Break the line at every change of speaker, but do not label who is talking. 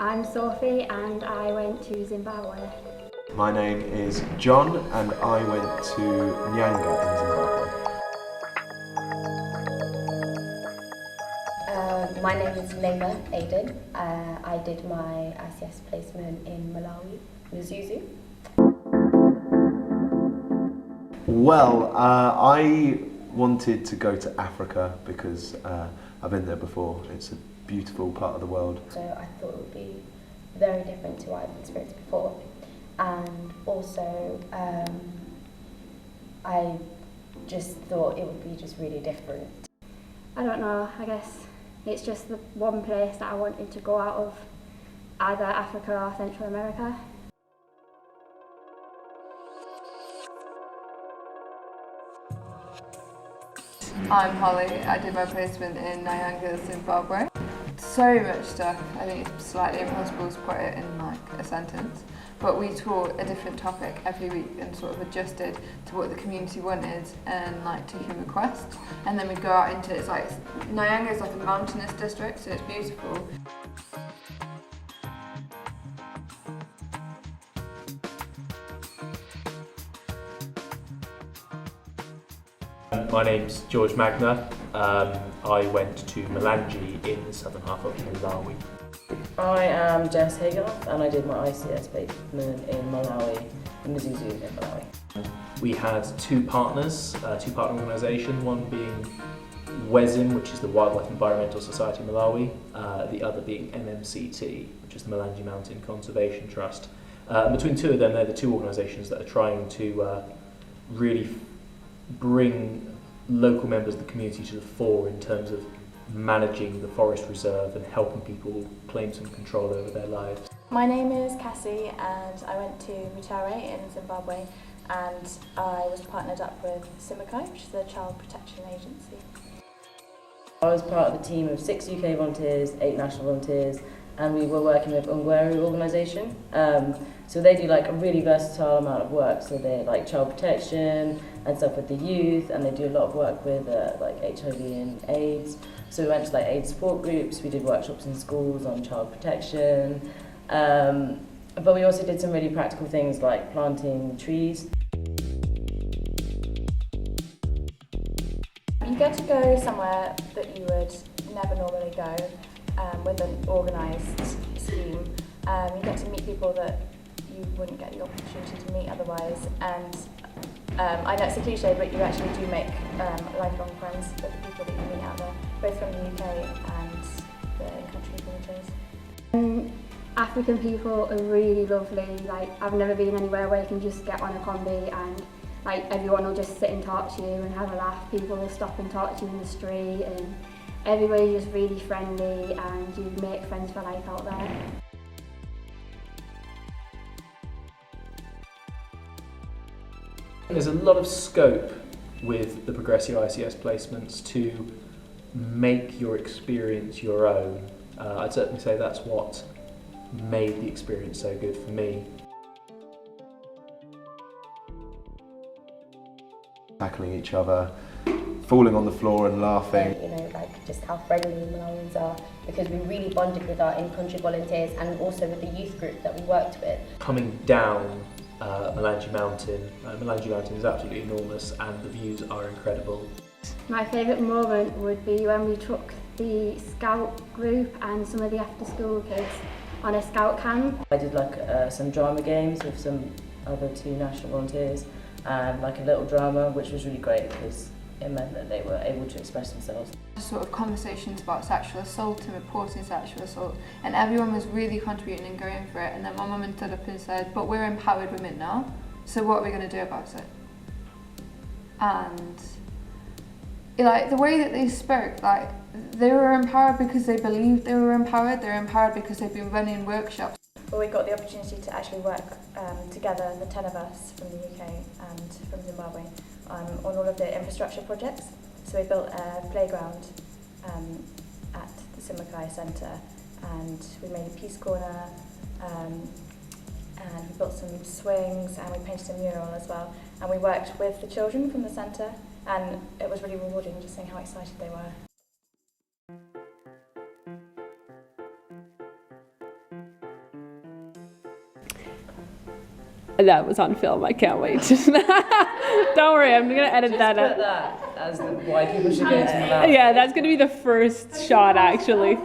I'm Sophie and I went to Zimbabwe.
My name is John and I went to Nyanga in Zimbabwe.
My name is Layla Aiden. I did my ICS placement in Malawi, Mzuzu.
Well, I wanted to go to Africa because I've been there before. It's a beautiful part of the world.
So I thought it would be very different to what I've experienced before. And also, I just thought it would be just really different.
I don't know, I guess it's just the one place that I wanted to go out of, either Africa or Central America.
I'm Holly. I did my placement in Nyanga, Zimbabwe. So much stuff. I think it's slightly impossible to put it in like a sentence. But we taught a different topic every week and sort of adjusted to what the community wanted and like taking requests. And then we go out into, it's like, Nyanga is like a mountainous district, so it's beautiful.
My name's George Magna. I went to Malawi in the southern half of Malawi.
I am Jess Hagarth and I did my ICS placement in Malawi, in Mzuzu in Malawi.
We had two partner organisations, one being WESIM, which is the Wildlife Environmental Society Malawi, the other being MMCT, which is the Malawi Mountain Conservation Trust. Between two of them, they're the two organisations that are trying to really bring local members of the community to the fore in terms of managing the forest reserve and helping people claim some control over their lives.
My name is Cassie and I went to Mutare in Zimbabwe and I was partnered up with Simacai, which is the child protection agency.
I was part of a team of 6 UK volunteers, 8 national volunteers, and we were working with Ungweru organisation. So they do like a really versatile amount of work. So they like child protection and stuff with the youth, and they do a lot of work with like HIV and AIDS. So we went to like AIDS support groups, we did workshops in schools on child protection, but we also did some really practical things like planting trees.
You get to go somewhere that you would never normally go with an organised scheme. You get to meet people that you wouldn't get the opportunity to meet otherwise, and I know it's a cliche, but you actually do make lifelong friends with the people that you meet out there, both from the UK and the in-country volunteers.
African people are really lovely. Like, I've never been anywhere where you can just get on a combi and like everyone will just sit and talk to you and have a laugh. People will stop and talk to you in the street, and everybody's just really friendly and you make friends for life out there.
There's a lot of scope with the Progressio ICS placements to make your experience your own. I'd certainly say that's what made the experience so good for me.
Tackling each other, falling on the floor and laughing.
You know, like just how friendly Malawians are, because we really bonded with our in-country volunteers and also with the youth group that we worked with.
Coming down Malawi Mountain. Malawi Mountain is absolutely enormous and the views are incredible.
My favourite moment would be when we took the scout group and some of the after-school kids on a scout camp.
I did like some drama games with some other 2 national volunteers and like a little drama, which was really great because it meant that they were able to express themselves.
Sort of conversations about sexual assault and reporting sexual assault, and everyone was really contributing and going for it, and then my mum stood up and said, but we're empowered women now, so what are we going to do about it? And like the way that they spoke, like they were empowered because they believed they were empowered, they were empowered because they've been running workshops.
Well, we got the opportunity to actually work together, the 10 of us from the UK and from Zimbabwe, on all of the infrastructure projects. So we built a playground at the Simacai Centre, and we made a peace corner, and we built some swings, and we painted a mural as well. And we worked with the children from the centre, and it was really rewarding just seeing how excited they were.
That was on film. I can't wait. Don't worry, I'm gonna edit
Just
that
put
out.
that as why people should go to Malawi.
Yeah, that's gonna be the first shot actually.